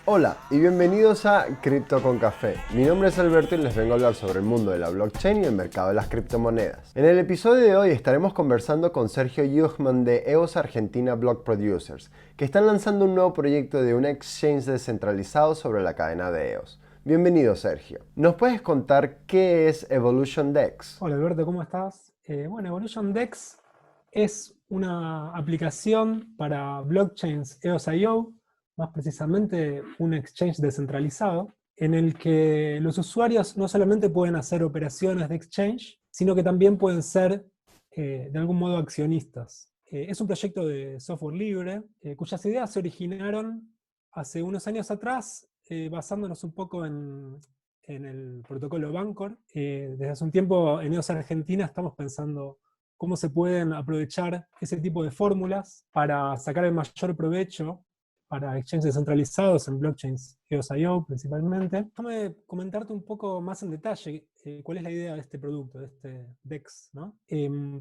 Hola y bienvenidos a Cripto con Café. Mi nombre es Alberto y les vengo a hablar sobre el mundo de la blockchain y el mercado de las criptomonedas. En el episodio de hoy estaremos conversando con Sergio Yuchman de EOS Argentina Block Producers, que están lanzando un nuevo proyecto de un exchange descentralizado sobre la cadena de EOS. Bienvenido, Sergio. ¿Nos puedes contar qué es Evolution DEX? Hola Alberto, ¿cómo estás? Bueno, Evolution DEX es una aplicación para blockchains EOS.io, más precisamente un exchange descentralizado, en el que los usuarios no solamente pueden hacer operaciones de exchange, sino que también pueden ser de algún modo accionistas. Es un proyecto de software libre, cuyas ideas se originaron hace unos años atrás, basándonos un poco en el protocolo Bancor. Desde hace un tiempo en EOS Argentina estamos pensando cómo se pueden aprovechar ese tipo de fórmulas para sacar el mayor provecho para exchanges descentralizados en blockchains EOS.io principalmente. Déjame comentarte un poco más en detalle cuál es la idea de este producto, de este DEX, ¿no?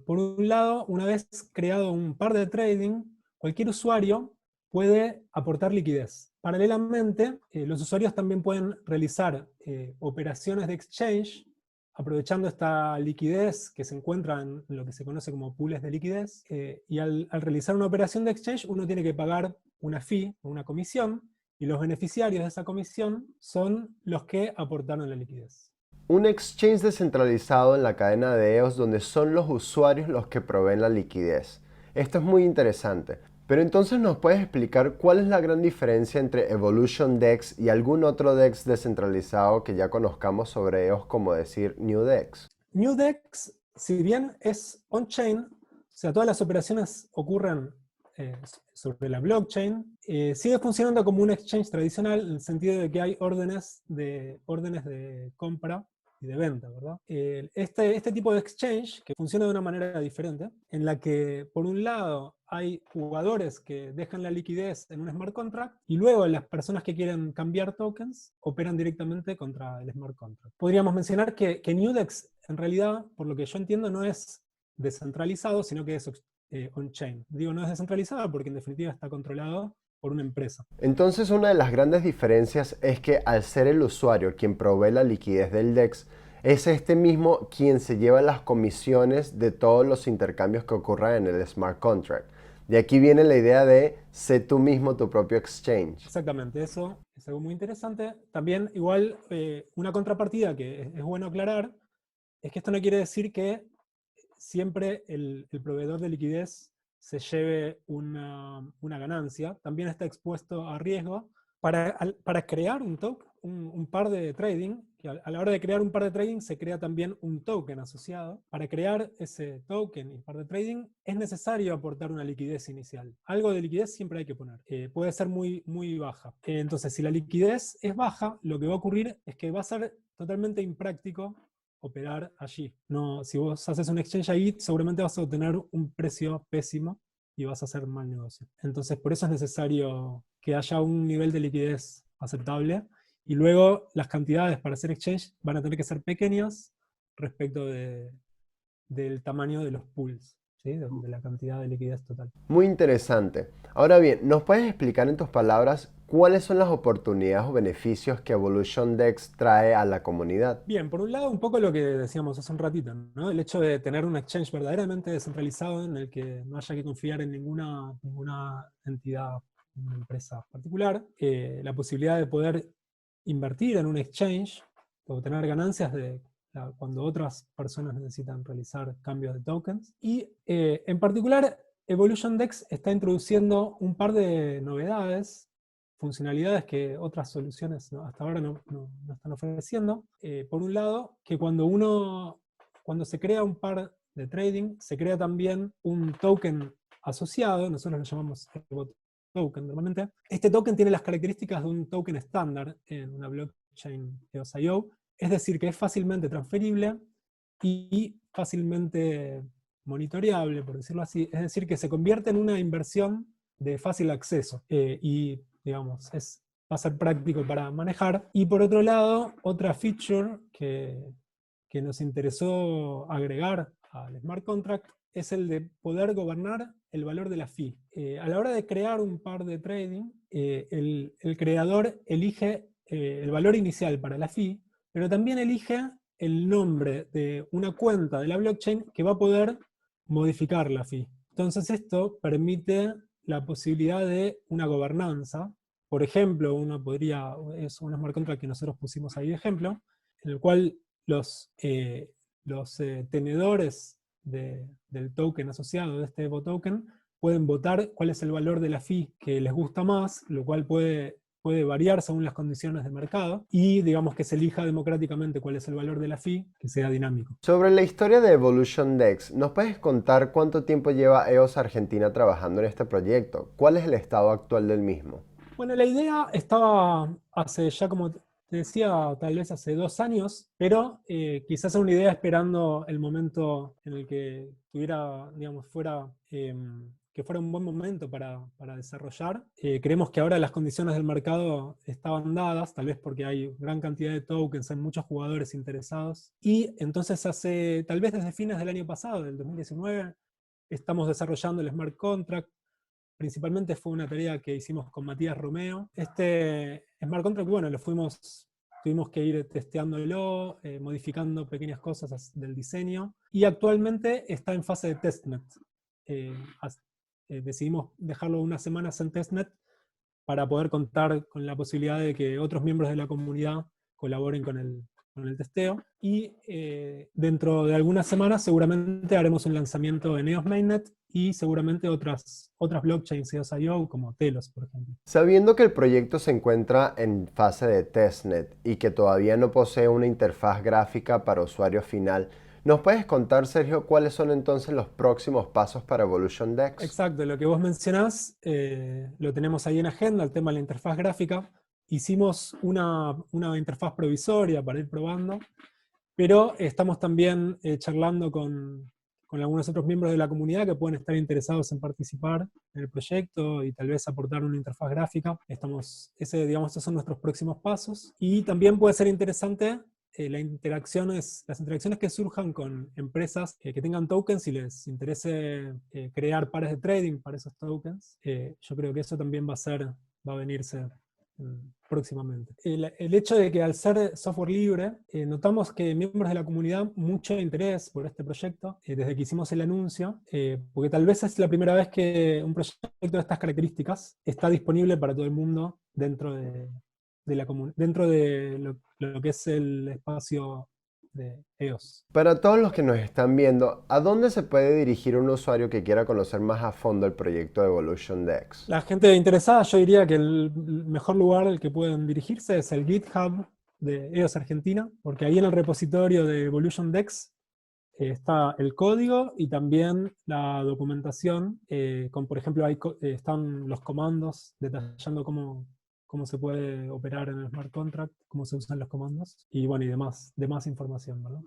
Por un lado, una vez creado un par de trading, cualquier usuario puede aportar liquidez. Paralelamente, los usuarios también pueden realizar operaciones de exchange aprovechando esta liquidez que se encuentra en lo que se conoce como pools de liquidez, y al realizar una operación de exchange uno tiene que pagar una fee, una comisión, y los beneficiarios de esa comisión son los que aportaron la liquidez. Un exchange descentralizado en la cadena de EOS donde son los usuarios los que proveen la liquidez. Esto es muy interesante. Pero entonces nos puedes explicar cuál es la gran diferencia entre Evolution DEX y algún otro DEX descentralizado que ya conozcamos sobre EOS, como decir NewDEX. NewDex, si bien es on-chain, o sea, todas las operaciones ocurren sobre la blockchain, sigue funcionando como un exchange tradicional en el sentido de que hay órdenes de compra y de venta, ¿verdad? Este tipo de exchange, que funciona de una manera diferente, en la que por un lado hay jugadores que dejan la liquidez en un smart contract y luego las personas que quieren cambiar tokens operan directamente contra el smart contract. Podríamos mencionar que NewDex en realidad, por lo que yo entiendo, no es descentralizado, sino que es on-chain. Digo, no es descentralizado porque en definitiva está controlado por una empresa. Entonces una de las grandes diferencias es que al ser el usuario quien provee la liquidez del DEX, es este mismo quien se lleva las comisiones de todos los intercambios que ocurran en el smart contract. De aquí viene la idea de ser tú mismo tu propio exchange. Exactamente, eso es algo muy interesante. También, igual, una contrapartida que es bueno aclarar, es que esto no quiere decir que siempre el proveedor de liquidez se lleve una ganancia. También está expuesto a riesgo. Para crear un par de trading, que a la hora de crear un par de trading se crea también un token asociado. Para crear ese token y par de trading es necesario aportar una liquidez inicial. Algo de liquidez siempre hay que poner. Puede ser muy, muy baja. Entonces, si la liquidez es baja, lo que va a ocurrir es que va a ser totalmente impráctico operar allí. No, si vos haces un exchange ahí, seguramente vas a obtener un precio pésimo y vas a hacer mal negocio. Entonces, por eso es necesario que haya un nivel de liquidez aceptable y luego las cantidades para hacer exchange van a tener que ser pequeñas respecto del tamaño de los pools, ¿sí? De la cantidad de liquidez total. Muy interesante. Ahora bien, ¿nos puedes explicar en tus palabras cuáles son las oportunidades o beneficios que Evolution DEX trae a la comunidad? Bien, por un lado, un poco lo que decíamos hace un ratito, ¿no? El hecho de tener un exchange verdaderamente descentralizado en el que no haya que confiar en ninguna entidad, una empresa particular, la posibilidad de poder invertir en un exchange, o obtener ganancias cuando otras personas necesitan realizar cambios de tokens. Y en particular, Evolution DEX está introduciendo un par de novedades, funcionalidades que otras soluciones hasta ahora no están ofreciendo. Por un lado, que cuando se crea un par de trading, se crea también un token asociado, nosotros lo llamamos EVO token normalmente. Este token tiene las características de un token estándar en una blockchain EOS.io, es decir, que es fácilmente transferible y fácilmente monitoreable, por decirlo así, es decir, que se convierte en una inversión de fácil acceso y, digamos, va a ser práctico para manejar. Y por otro lado, otra feature que nos interesó agregar al smart contract es el de poder gobernar el valor de la fee. A la hora de crear un par de trading, el creador elige el valor inicial para la fee, pero también elige el nombre de una cuenta de la blockchain que va a poder modificar la fee. Entonces esto permite la posibilidad de una gobernanza. Por ejemplo, es un smart contract que nosotros pusimos ahí de ejemplo, en el cual los tenedores del token asociado, de este Evo token, pueden votar cuál es el valor de la fee que les gusta más, lo cual puede variar según las condiciones de mercado, y digamos que se elija democráticamente cuál es el valor de la fee, que sea dinámico. Sobre la historia de Evolution DEX, ¿nos puedes contar cuánto tiempo lleva EOS Argentina trabajando en este proyecto? ¿Cuál es el estado actual del mismo? Bueno, la idea estaba hace ya, como te decía, tal vez hace 2 años, pero quizás era una idea esperando el momento en el que tuviera, digamos, que fuera un buen momento para desarrollar. Creemos que ahora las condiciones del mercado estaban dadas, tal vez porque hay gran cantidad de tokens, hay muchos jugadores interesados, y entonces tal vez desde fines del año pasado, del 2019, estamos desarrollando el smart contract. Principalmente fue una tarea que hicimos con Matías Romeo. Este smart contract, bueno, tuvimos que ir testeándolo, modificando pequeñas cosas del diseño, y actualmente está en fase de testnet. Decidimos dejarlo unas semanas en testnet para poder contar con la posibilidad de que otros miembros de la comunidad colaboren con el testeo, y dentro de algunas semanas seguramente haremos un lanzamiento en EOS Mainnet y seguramente otras blockchains EOS.io como Telos, por ejemplo. Sabiendo que el proyecto se encuentra en fase de testnet y que todavía no posee una interfaz gráfica para usuario final, ¿nos puedes contar, Sergio, cuáles son entonces los próximos pasos para Evolution DEX? Exacto, lo que vos mencionás lo tenemos ahí en agenda, el tema de la interfaz gráfica. Hicimos una interfaz provisoria para ir probando, pero estamos también charlando con algunos otros miembros de la comunidad que pueden estar interesados en participar en el proyecto y tal vez aportar una interfaz gráfica. Esos son nuestros próximos pasos. Y también puede ser interesante las interacciones que surjan con empresas que tengan tokens y les interese crear pares de trading para esos tokens. Yo creo que eso también va a venirse próximamente. El hecho de que al ser software libre, notamos que miembros de la comunidad mucho interés por este proyecto, desde que hicimos el anuncio, porque tal vez es la primera vez que un proyecto de estas características está disponible para todo el mundo dentro de lo que es el espacio de EOS. Para todos los que nos están viendo, ¿a dónde se puede dirigir un usuario que quiera conocer más a fondo el proyecto de Evolution DEX? La gente interesada, yo diría que el mejor lugar al que pueden dirigirse es el GitHub de EOS Argentina, porque ahí en el repositorio de Evolution DEX está el código y también la documentación, por ejemplo, están los comandos detallando cómo se puede operar en el smart contract, cómo se usan los comandos, y bueno, y demás información, ¿verdad?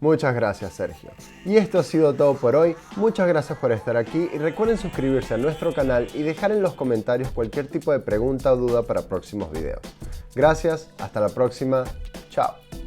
Muchas gracias, Sergio. Y esto ha sido todo por hoy. Muchas gracias por estar aquí y recuerden suscribirse a nuestro canal y dejar en los comentarios cualquier tipo de pregunta o duda para próximos videos. Gracias, hasta la próxima. Chao.